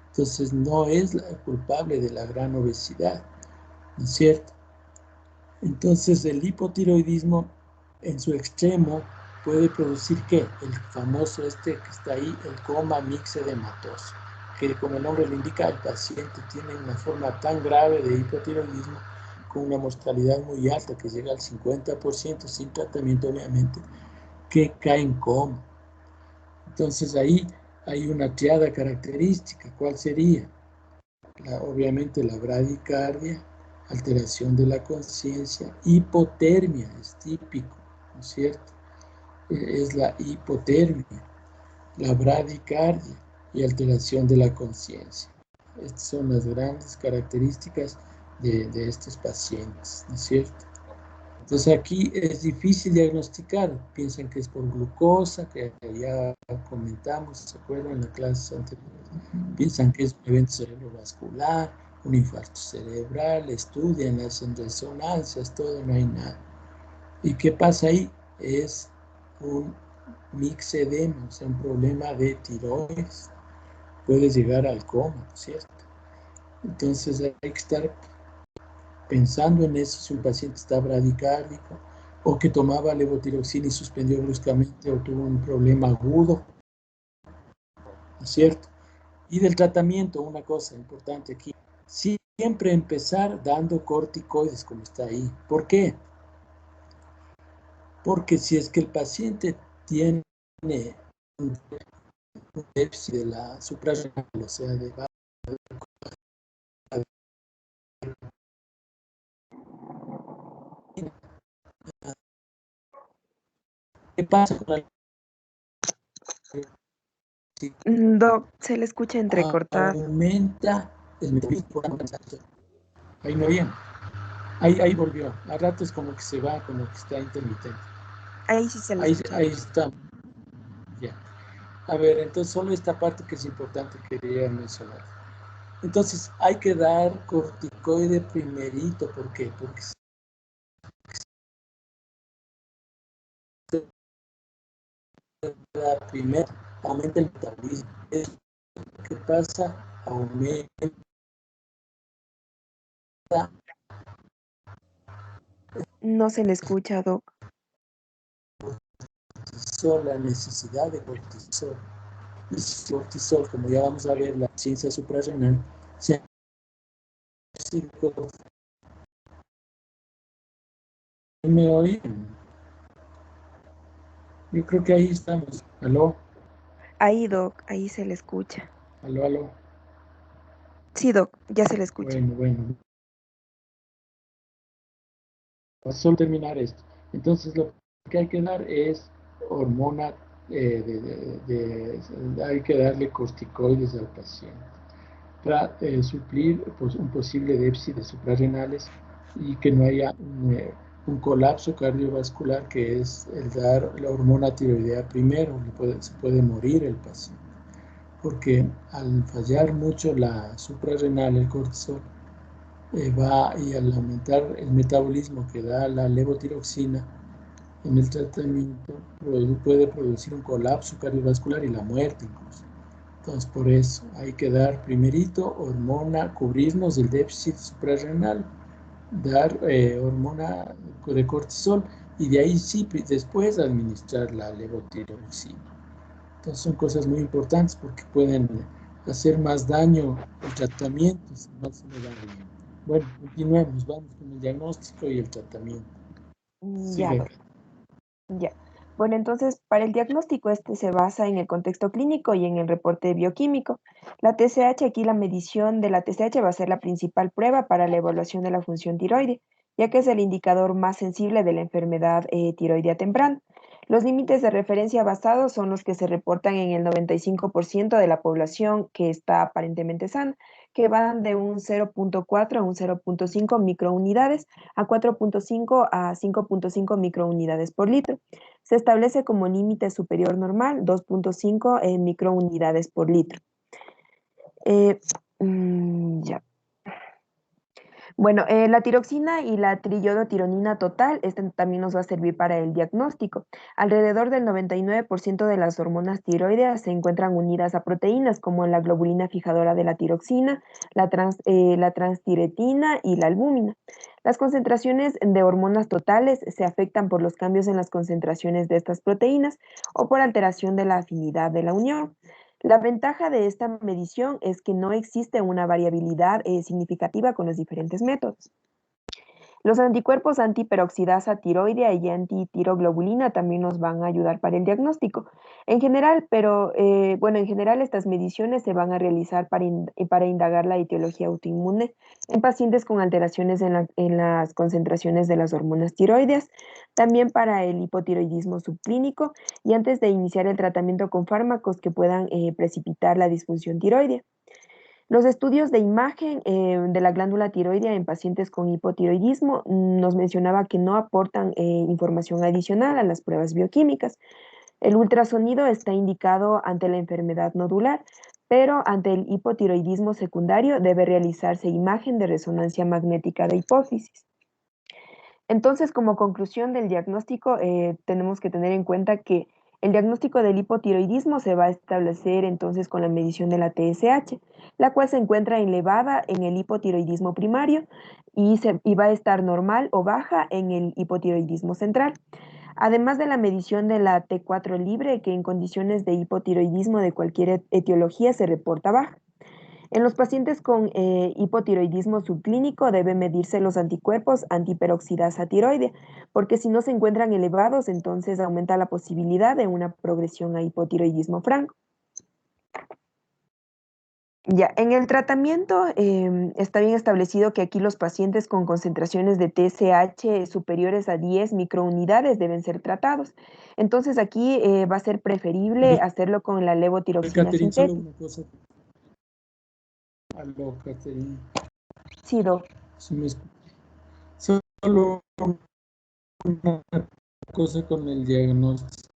Entonces no es la culpable de la gran obesidad, ¿no es cierto? Entonces el hipotiroidismo en su extremo puede producir ¿qué? El famoso que está ahí, el coma mixedematoso, que como el nombre le indica, el paciente tiene una forma tan grave de hipotiroidismo con una mortalidad muy alta que llega al 50% sin tratamiento obviamente, que cae en coma. Entonces ahí hay una triada característica. ¿Cuál sería? Obviamente la bradicardia, alteración de la conciencia, hipotermia, es típico, ¿no es cierto? Es la hipotermia, la bradicardia y alteración de la conciencia. Estas son las grandes características de estos pacientes, ¿no es cierto? Entonces aquí es difícil diagnosticar, piensan que es por glucosa, que ya comentamos, ¿se acuerdan en la clase anterior? Piensan que es un evento cerebrovascular, un infarto cerebral, estudian, hacen resonancias, todo, no hay nada. ¿Y qué pasa ahí? Es un mixedema, o sea, un problema de tiroides. Puede llegar al coma, ¿cierto? Entonces hay que estar pensando en eso, si un paciente está bradicárdico o que tomaba levotiroxina y suspendió bruscamente o tuvo un problema agudo, ¿no es cierto? Y del tratamiento, una cosa importante aquí, siempre empezar dando corticoides como está ahí. ¿Por qué? Porque si es que el paciente tiene un déficit de la suprarrenal, o sea, ¿qué pasa con la Doc, se le escucha entrecortado. aumenta el metabolismo por la. Ahí me oyen. Ahí volvió. A ratos como que se va, como que está intermitente. Ahí sí se le escucha. Ahí está. Ya. A ver, entonces solo esta parte que es importante quería mencionar. Entonces hay que dar corticoide primerito. ¿Por qué? Porque la primera aumenta el metabolismo. ¿Qué pasa? Aumenta No se le escucha, Doc. la necesidad de cortisol. Y cortisol, como ya vamos a ver, la ciencia suprarrenal, ¿me oyen? Yo creo que ahí estamos. ¿Aló? Ahí, Doc, ahí se le escucha. ¿Aló, aló? Sí, Doc, ya se le escucha. Bueno. Solo terminar esto. Entonces, lo que hay que dar es hormona, hay que darle corticoides al paciente para suplir pues, un posible déficit de suprarrenales y que no haya un colapso cardiovascular, que es el dar la hormona tiroidea primero. Se puede morir el paciente, porque al fallar mucho la suprarrenal, el cortisol, y al aumentar el metabolismo que da la levotiroxina en el tratamiento, puede producir un colapso cardiovascular y la muerte incluso. Entonces, por eso hay que dar primerito hormona, cubrirnos del déficit suprarrenal, dar hormona de cortisol, y de ahí sí, después administrar la levotiroxina. Entonces son cosas muy importantes porque pueden hacer más daño el tratamiento si no se le da bien. Bueno, continuemos, vamos con el diagnóstico y el tratamiento. Ya, Sigue Doc. acá. Ya. Bueno, entonces, para el diagnóstico, este se basa en el contexto clínico y en el reporte bioquímico. La TSH, aquí la medición de la TSH va a ser la principal prueba para la evaluación de la función tiroide, ya que es el indicador más sensible de la enfermedad tiroidea temprana. Los límites de referencia basados son los que se reportan en el 95% de la población que está aparentemente sana, que van de un 0.4 a un 0.5 microunidades a 4.5 a 5.5 microunidades por litro. Se establece como límite superior normal 2.5 microunidades por litro. Ya. Bueno, la tiroxina y la triiodotironina total, este también nos va a servir para el diagnóstico. Alrededor del 99% de las hormonas tiroideas se encuentran unidas a proteínas como la globulina fijadora de la tiroxina, la transtiretina y la albúmina. Las concentraciones de hormonas totales se afectan por los cambios en las concentraciones de estas proteínas o por alteración de la afinidad de la unión. La ventaja de esta medición es que no existe una variabilidad significativa con los diferentes métodos. Los anticuerpos antiperoxidasa tiroidea y antitiroglobulina también nos van a ayudar para el diagnóstico. En general, en general estas mediciones se van a realizar para indagar la etiología autoinmune en pacientes con alteraciones en las concentraciones de las hormonas tiroideas, también para el hipotiroidismo subclínico y antes de iniciar el tratamiento con fármacos que puedan precipitar la disfunción tiroidea. Los estudios de imagen de la glándula tiroidea en pacientes con hipotiroidismo nos mencionaba que no aportan información adicional a las pruebas bioquímicas. El ultrasonido está indicado ante la enfermedad nodular, pero ante el hipotiroidismo secundario debe realizarse imagen de resonancia magnética de hipófisis. Entonces, como conclusión del diagnóstico, tenemos que tener en cuenta que el diagnóstico del hipotiroidismo se va a establecer entonces con la medición de la TSH, la cual se encuentra elevada en el hipotiroidismo primario y va a estar normal o baja en el hipotiroidismo central. Además de la medición de la T4 libre, que en condiciones de hipotiroidismo de cualquier etiología se reporta baja. En los pacientes con hipotiroidismo subclínico deben medirse los anticuerpos antiperoxidasa tiroidea, porque si no se encuentran elevados, entonces aumenta la posibilidad de una progresión a hipotiroidismo franco. Ya, en el tratamiento está bien establecido que aquí los pacientes con concentraciones de TSH superiores a 10 microunidades deben ser tratados. Entonces aquí va a ser preferible hacerlo con la levotiroxina Catherine, solo sintética. una cosa. Aló, Catherine. Sí, doc. Si me solo una cosa con el diagnóstico.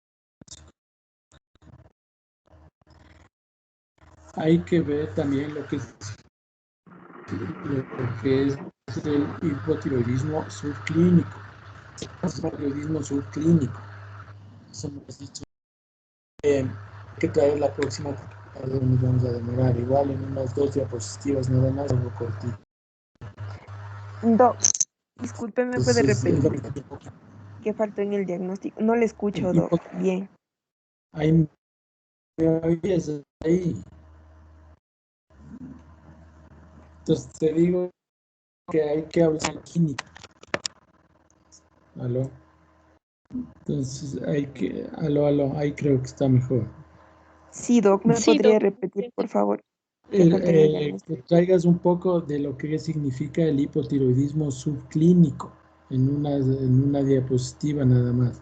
Hay que ver también lo que lo que es el hipotiroidismo subclínico. Hipotiroidismo subclínico. Eso me has dicho. Hay que traer la próxima, a ver, nos vamos a demorar. Igual en unas 2 diapositivas nada más, algo cortito. Doc, disculpe, ¿me puede Entonces, repetir qué faltó en el diagnóstico? No le escucho, Doc. Bien. ahí me oyes ahí. Entonces te digo que hay que hablar química. Aló. Entonces hay que, aló, ahí creo que está mejor. Sí, Doc, ¿me Sí, podría doc. repetir, por favor, qué faltó en el diagnóstico? Que traigas un poco de lo que significa el hipotiroidismo subclínico en una diapositiva nada más.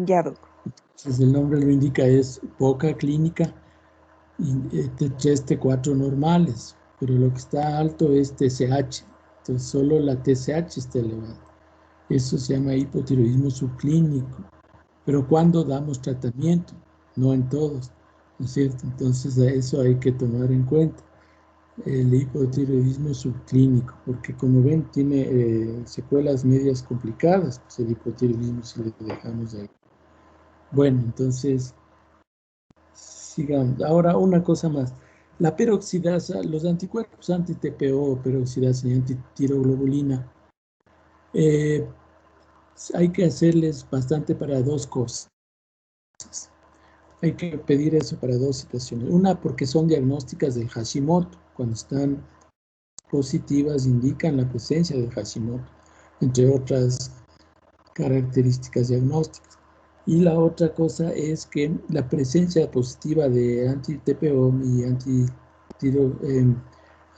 Ya, Doc. Entonces el nombre lo indica, es poca clínica y T3, T4 normales, pero lo que está alto es TSH, entonces solo la TSH está elevada. Eso se llama hipotiroidismo subclínico. Pero cuando damos tratamiento, no en todos, ¿no es cierto? Entonces a eso hay que tomar en cuenta el hipotiroidismo subclínico, porque como ven tiene secuelas medias complicadas, pues el hipotiroidismo si le dejamos ahí. Bueno, entonces sigamos. Ahora una cosa más. La peroxidasa, los anticuerpos anti-TPO, peroxidasa y antitiroglobulina, eh, hay que hacerles bastante para dos cosas. Hay que pedir eso para dos situaciones. Una, porque son diagnósticas del Hashimoto. Cuando están positivas indican la presencia del Hashimoto, entre otras características diagnósticas. Y la otra cosa es que la presencia positiva de anti-TPO y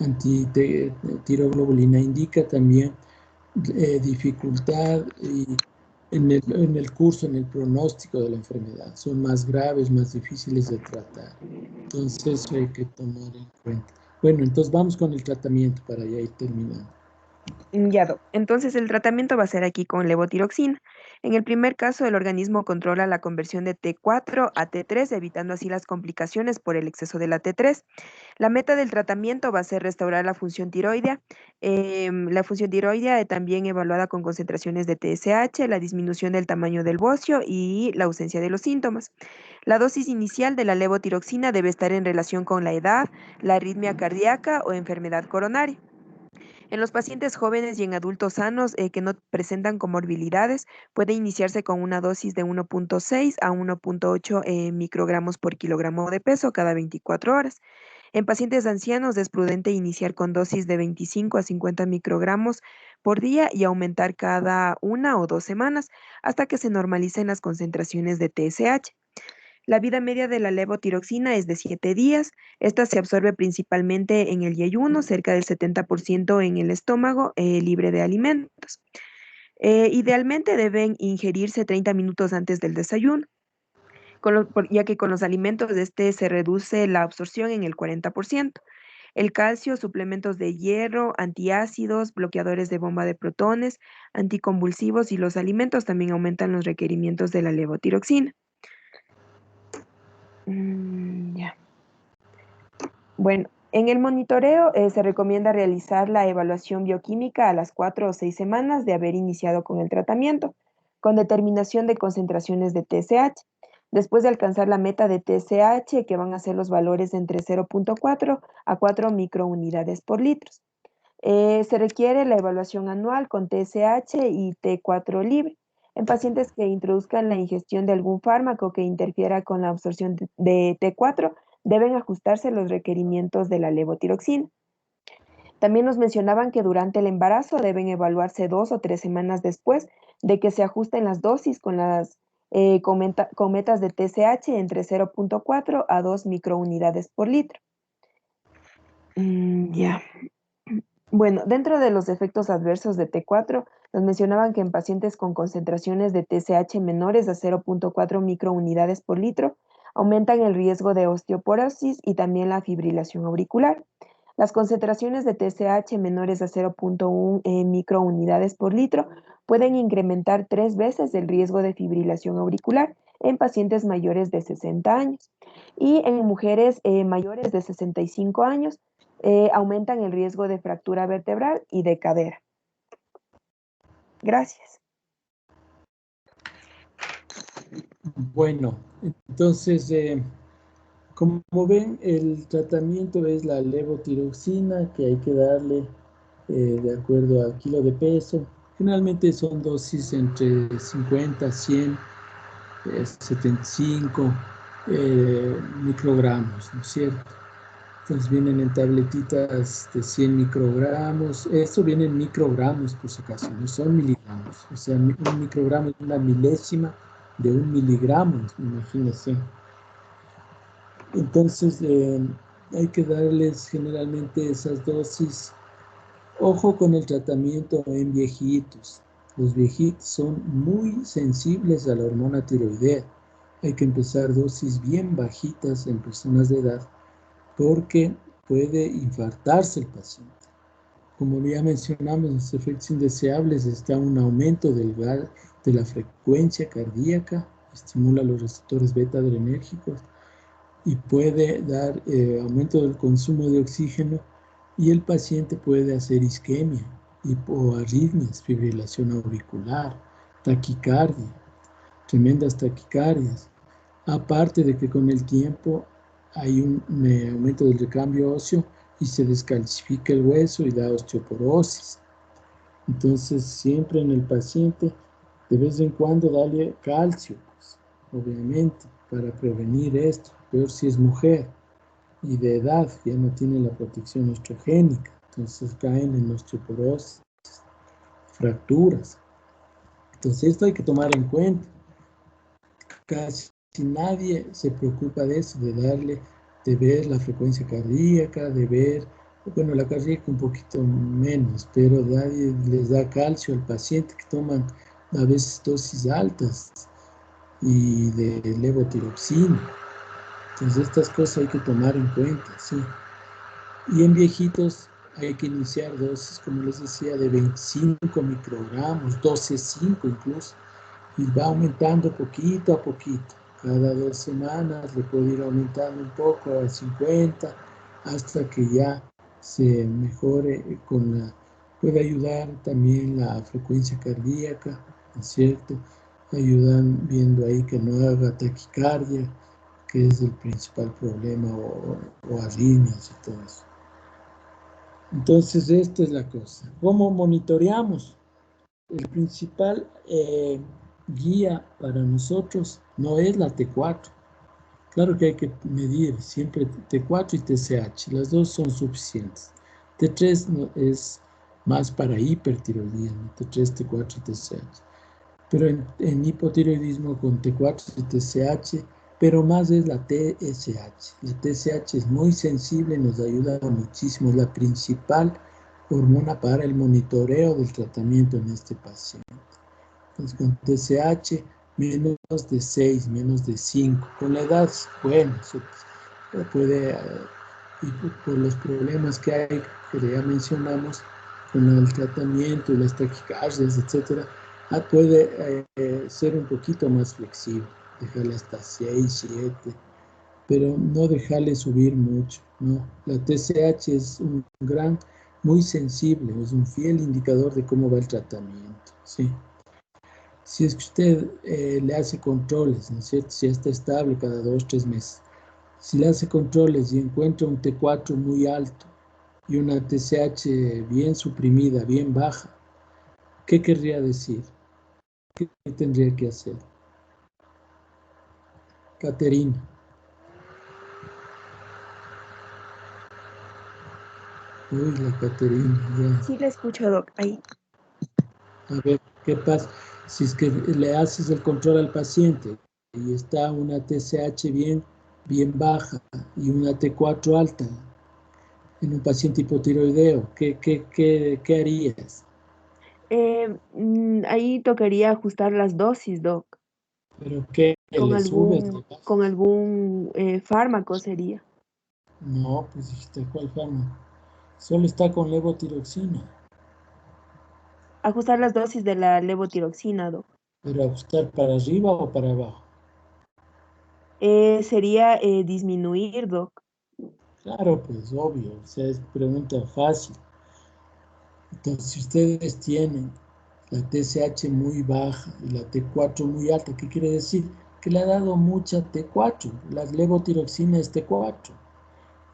antitiroglobulina indica también dificultad en el curso, en el pronóstico de la enfermedad. Son más graves, más difíciles de tratar. Entonces eso hay que tomar en cuenta. Bueno, entonces vamos con el tratamiento para ya ir terminando. Ya, Doc. Entonces el tratamiento va a ser aquí con levotiroxina. En el primer caso, el organismo controla la conversión de T4 a T3, evitando así las complicaciones por el exceso de la T3. La meta del tratamiento va a ser restaurar la función tiroidea. La función tiroidea también evaluada con concentraciones de TSH, la disminución del tamaño del bocio y la ausencia de los síntomas. La dosis inicial de la levotiroxina debe estar en relación con la edad, la arritmia cardíaca o enfermedad coronaria. En los pacientes jóvenes y en adultos sanos que no presentan comorbilidades, puede iniciarse con una dosis de 1.6 a 1.8 microgramos por kilogramo de peso cada 24 horas. En pacientes ancianos es prudente iniciar con dosis de 25 a 50 microgramos por día y aumentar cada 1 o 2 semanas hasta que se normalicen las concentraciones de TSH. La vida media de la levotiroxina es de 7 días. Esta se absorbe principalmente en el yeyuno, cerca del 70% en el estómago, libre de alimentos. Idealmente deben ingerirse 30 minutos antes del desayuno, ya que con los alimentos de este se reduce la absorción en el 40%. El calcio, suplementos de hierro, antiácidos, bloqueadores de bomba de protones, anticonvulsivos y los alimentos también aumentan los requerimientos de la levotiroxina. Ya. Bueno, en el monitoreo se recomienda realizar la evaluación bioquímica a las 4 o 6 semanas de haber iniciado con el tratamiento, con determinación de concentraciones de TSH. Después de alcanzar la meta de TSH, que van a ser los valores entre 0.4 a 4 microunidades por litro. Se requiere la evaluación anual con TSH y T4 libre en pacientes que introduzcan la ingestión de algún fármaco que interfiera con la absorción de T4, deben ajustarse los requerimientos de la levotiroxina. También nos mencionaban que durante el embarazo deben evaluarse 2 o 3 semanas después de que se ajusten las dosis con metas de TSH entre 0.4 a 2 microunidades por litro. Ya. Bueno, dentro de los efectos adversos de T4, nos mencionaban que en pacientes con concentraciones de TSH menores a 0.4 microunidades por litro, aumentan el riesgo de osteoporosis y también la fibrilación auricular. Las concentraciones de TSH menores a 0.1 microunidades por litro pueden incrementar 3 veces el riesgo de fibrilación auricular en pacientes mayores de 60 años. Y en mujeres mayores de 65 años aumentan el riesgo de fractura vertebral y de cadera. Gracias. Bueno, entonces, como ven, el tratamiento es la levotiroxina, que hay que darle de acuerdo al kilo de peso. Generalmente son dosis entre 50, 100, 75 microgramos, ¿no es cierto? Entonces vienen en tabletitas de 100 microgramos. Esto viene en microgramos, por si acaso, no son miligramos. O sea, un microgramo es una milésima de un miligramo, imagínense. Entonces, hay que darles generalmente esas dosis. Ojo con el tratamiento en viejitos. Los viejitos son muy sensibles a la hormona tiroidea. Hay que empezar dosis bien bajitas en personas de edad porque puede infartarse el paciente. Como ya mencionamos, los efectos indeseables está un aumento de la frecuencia cardíaca, estimula los receptores beta adrenérgicos y puede dar aumento del consumo de oxígeno y el paciente puede hacer isquemia, hipoarritmias, fibrilación auricular, taquicardia, tremendas taquicardias. Aparte de que con el tiempo hay un aumento del recambio óseo y se descalcifica el hueso y da osteoporosis. Entonces, siempre en el paciente, de vez en cuando, darle calcio, pues, obviamente, para prevenir esto. Peor si es mujer y de edad, ya no tiene la protección estrogénica, entonces caen en osteoporosis, fracturas. Entonces, esto hay que tomar en cuenta. Casi nadie se preocupa de eso, de ver la frecuencia cardíaca, de ver, bueno, la cardíaca un poquito menos, pero nadie les da calcio al paciente que toman a veces dosis altas y de levotiroxina. Entonces estas cosas hay que tomar en cuenta, sí. Y en viejitos hay que iniciar dosis, como les decía, de 25 microgramos, 12,5 incluso, y va aumentando poquito a poquito. Cada 2 semanas le puede ir aumentando un poco a 50 hasta que ya se mejore puede ayudar también la frecuencia cardíaca, ¿no es cierto? Ayudan viendo ahí que no haga taquicardia, que es el principal problema, o arritmias y todo eso. Entonces, esta es la cosa. ¿Cómo monitoreamos? El principal guía para nosotros no es la T4. Claro que hay que medir siempre T4 y TSH, las dos son suficientes. T3 es más para hipertiroidismo, T3, T4 y TSH. Pero en hipotiroidismo con T4 y TSH, pero más es la TSH. La TSH es muy sensible, nos ayuda muchísimo, es la principal hormona para el monitoreo del tratamiento en este paciente. Entonces, con TSH menos de 6, menos de 5. Con la edad, bueno, se puede, y por los problemas que hay, que ya mencionamos, con el tratamiento y las taquicardias, etcétera, puede ser un poquito más flexible, dejarle hasta 6, 7, pero no dejarle subir mucho, ¿no? La TSH es muy sensible, es un fiel indicador de cómo va el tratamiento, ¿sí? Si es que usted le hace controles, ¿no es cierto? Si está estable cada 2, 3 meses. Si le hace controles y encuentra un T4 muy alto y una TSH bien suprimida, bien baja, ¿qué querría decir? ¿Qué tendría que hacer? Caterina. Uy, la Caterina, ya. Sí, le escucho, Doc, ahí. A ver, ¿qué pasa? Si es que le haces el control al paciente y está una TSH bien baja y una T4 alta en un paciente hipotiroideo, ¿qué harías? Ahí tocaría ajustar las dosis, Doc, ¿Pero qué? con ¿Le subes? ¿Le con bajas? algún fármaco sería. No, pues dijiste, ¿cuál fármaco? Solo está con levotiroxina, Ajustar las dosis de la levotiroxina, Doc. pero ajustar para arriba o para abajo. Sería disminuir, Doc. Claro, pues obvio, o sea, es pregunta fácil. Entonces, si ustedes tienen la TSH muy baja y la T4 muy alta, ¿qué quiere decir? Que le ha dado mucha T4, la levotiroxina es T4.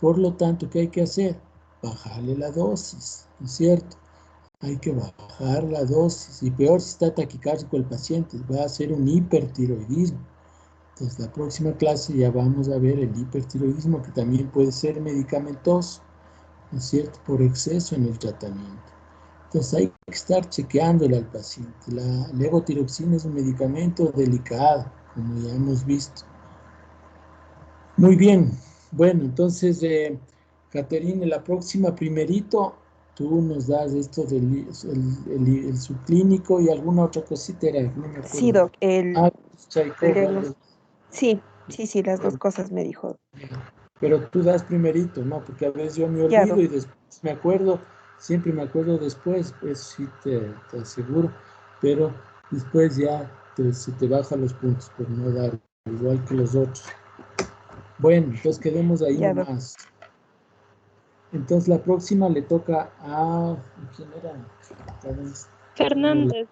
Por lo tanto, ¿qué hay que hacer? Bajarle la dosis, ¿no es cierto? Hay que bajar la dosis y peor si está taquicárdico el paciente, va a ser un hipertiroidismo. Entonces, la próxima clase ya vamos a ver el hipertiroidismo que también puede ser medicamentoso, ¿no es cierto? Por exceso en el tratamiento. Entonces hay que estar chequeándole al paciente. La levotiroxina es un medicamento delicado, como ya hemos visto. Muy bien. Bueno, entonces, Caterine, la próxima primerito, tú nos das esto del el subclínico y alguna otra cosita, era, no me Sí, acuerdo. Doc, Ah, el Chaikov, algo. diagnóstico. Sí, sí, las dos cosas me dijo. Pero tú das primerito, ¿no? Porque a veces yo me Ya, olvido Doc. y después me acuerdo, siempre me acuerdo después, pues sí te aseguro, pero después ya se te bajan los puntos por no dar, igual que los otros. Bueno, entonces quedemos ahí Ya, Doc. nomás. Entonces la próxima le toca a... ¿Quién era? Fernández,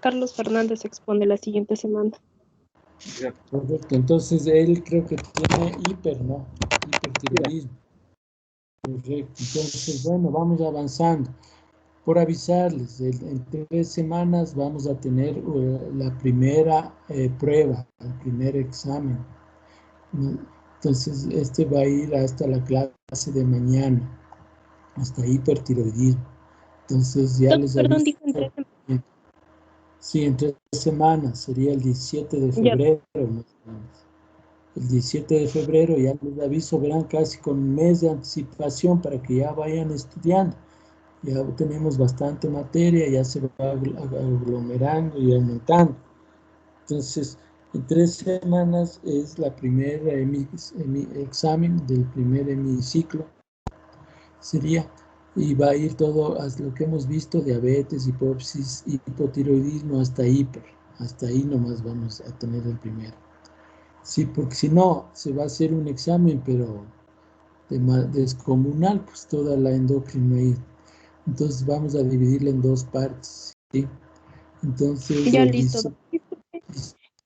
Carlos Fernández expone la siguiente semana. Correcto, entonces él creo que tiene ¿no? Hipertiroidismo. Correcto, entonces bueno, vamos avanzando. Por avisarles, en 3 semanas vamos a tener la primera prueba, el primer examen. Entonces, este va a ir hasta la clase de mañana, hasta hipertiroidismo. Entonces, ya les Perdón, aviso. dijo en 13. Sí, en 3 semanas, sería el 17 de Ya, febrero, más o menos. El 17 de febrero ya les aviso, verán casi con un mes de anticipación para que ya vayan estudiando. Ya tenemos bastante materia, ya se va aglomerando y aumentando. Entonces, en 3 semanas es la primera examen del primer hemiciclo, sería, y va a ir todo hasta lo que hemos visto, diabetes, hipopsis, hipotiroidismo, hasta hiper. Hasta ahí nomás vamos a tener el primero. Sí, porque si no, se va a hacer un examen, pero descomunal, pues toda la endocrina ahí. Entonces vamos a dividirla en dos partes, ¿sí? Entonces ya el listo. Doc.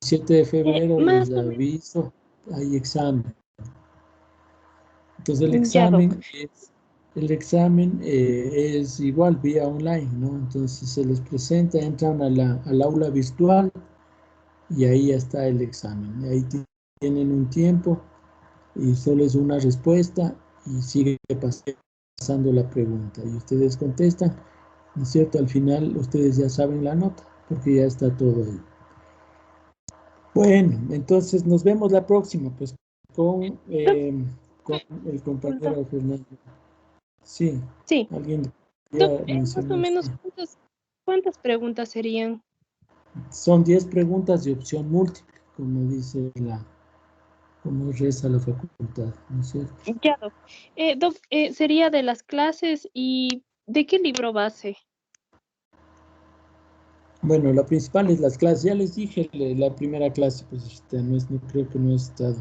17 de febrero les Más o menos, aviso, hay examen. Entonces ya, Doc. el examen es igual vía online, ¿no? Entonces se les presenta, entran al aula virtual y ahí está el examen. Ahí tienen un tiempo y solo es una respuesta y sigue pasando la pregunta y ustedes contestan, ¿no es cierto? Al final ustedes ya saben la nota porque ya está todo ahí. Bueno, entonces nos vemos la próxima, pues con, Doc, eh, con el disculpa. compañero Fernando. Sí, Sí, alguien Doc, quería más o mencionar, sí. menos, ¿cuántas preguntas serían? Son 10 preguntas de opción múltiple, como dice como reza la facultad, ¿no es cierto? Ya, Doc. Doc, sería de las clases y ¿de qué libro base? Bueno, la principal es las clases. Ya les dije la primera clase, pues no creo que no he estado.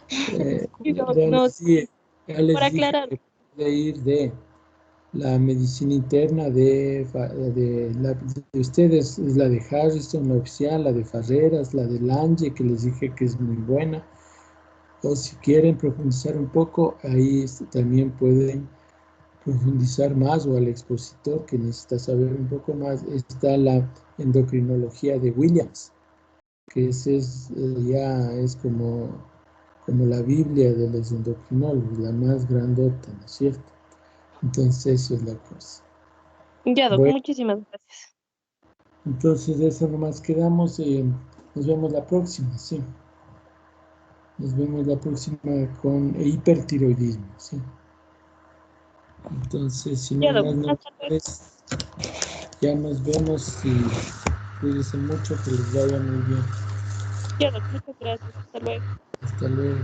Sí, Doc, Ya no, les dije, sí, ya por les dije aclarar. que puede ir de la medicina interna de ustedes, es la de Harrison, la oficial, la de Farreras, la de Lange, que les dije que es muy buena. O si quieren profundizar un poco, ahí también pueden profundizar más, o al expositor que necesita saber un poco más. Está la endocrinología de Williams, que ese ya es como la Biblia de los endocrinólogos, la más grandota, ¿no es cierto? Entonces eso es la cosa. Ya, Doc, Bueno, muchísimas gracias. entonces eso nomás quedamos y nos vemos la próxima, sí. Nos vemos la próxima con hipertiroidismo, sí. Entonces, si no Ya, hay Doc, más hasta luego. novedades, ya nos vemos y cuídense mucho, que les vaya muy bien. Ya, Doc, muchas gracias. Hasta luego. Hasta luego.